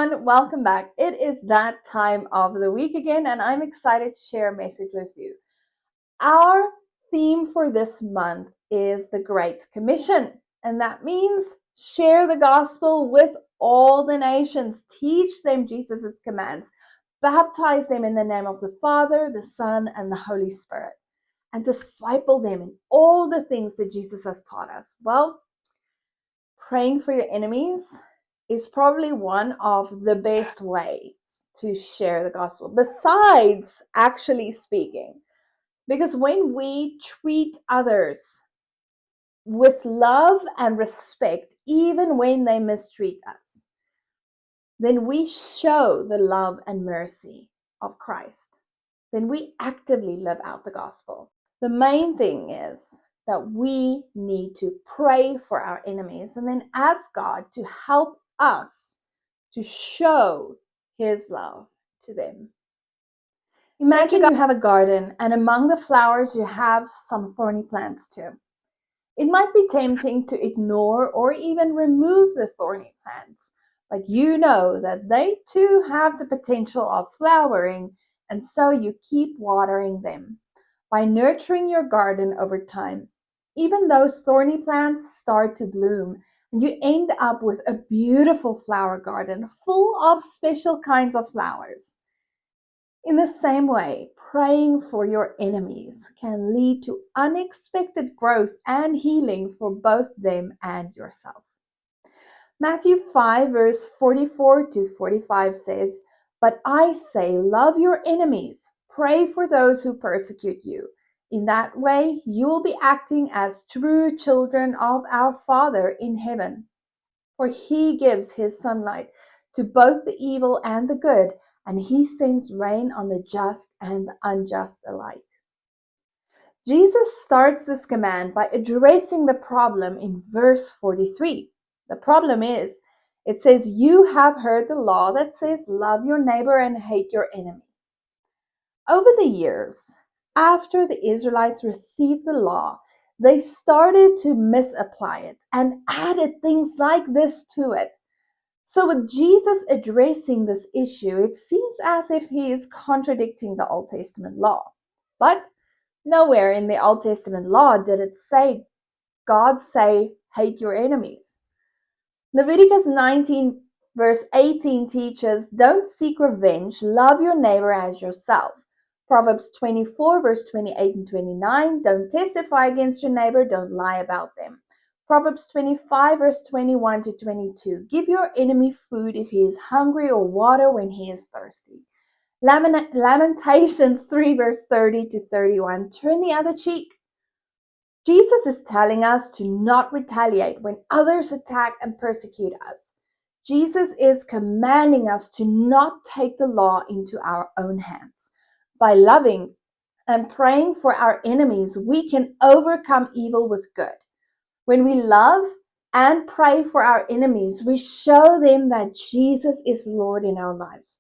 everyone, welcome back. It is that time of the week again, and I'm excited to share a message with you. Our theme for this month is the Great Commission, and that means share the gospel with all the nations, teach them Jesus' commands, baptize them in the name of the Father, the Son, and the Holy Spirit, and disciple them in all the things that Jesus has taught us. Well, praying for your enemies is probably one of the best ways to share the gospel, besides actually speaking. Because when we treat others with love and respect, even when they mistreat us, then we show the love and mercy of Christ. Then we actively live out the gospel. The main thing is that we need to pray for our enemies and then ask God to help us to show His love to them. Imagine you have a garden and among the flowers you have some thorny plants too. It might be tempting to ignore or even remove the thorny plants, but you know that they too have the potential of flowering, and so you keep watering them. By nurturing your garden over time, even those thorny plants start to bloom, and you end up with a beautiful flower garden full of special kinds of flowers. In the same way, praying for your enemies can lead to unexpected growth and healing for both them and yourself. Matthew 5 verse 44 to 45 says, "But I say, love your enemies, pray for those who persecute you. In that way, you will be acting as true children of our Father in heaven. For He gives His sunlight to both the evil and the good, and He sends rain on the just and the unjust alike." Jesus starts this command by addressing the problem in verse 43. The problem is, it says, "You have heard the law that says, love your neighbor and hate your enemy." Over the years, after the Israelites received the law, they started to misapply it and added things like this to it. So with Jesus addressing this issue, it seems as if He is contradicting the Old Testament law. But nowhere in the Old Testament law did it say, God say, hate your enemies. Leviticus 19 verse 18 teaches, don't seek revenge, love your neighbor as yourself. Proverbs 24 verse 28 and 29, don't testify against your neighbor, don't lie about them. Proverbs 25 verse 21 to 22, give your enemy food if he is hungry or water when he is thirsty. Lamentations 3 verse 30 to 31, turn the other cheek. Jesus is telling us to not retaliate when others attack and persecute us. Jesus is commanding us to not take the law into our own hands. By loving and praying for our enemies, we can overcome evil with good. When we love and pray for our enemies, we show them that Jesus is Lord in our lives.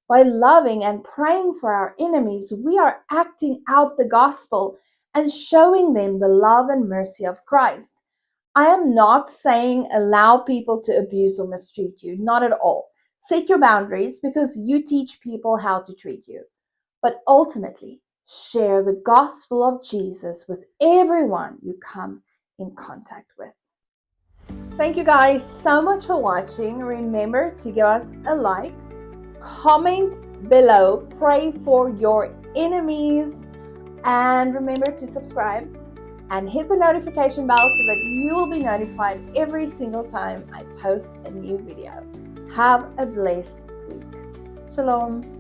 By loving and praying for our enemies, we are acting out the gospel and showing them the love and mercy of Christ. I am not saying allow people to abuse or mistreat you, not at all. Set your boundaries because you teach people how to treat you. But ultimately, share the gospel of Jesus with everyone you come in contact with. Thank you guys so much for watching. Remember to give us a like, comment below, pray for your enemies, and remember to subscribe and hit the notification bell so that you will be notified every single time I post a new video. Have a blessed week. Shalom.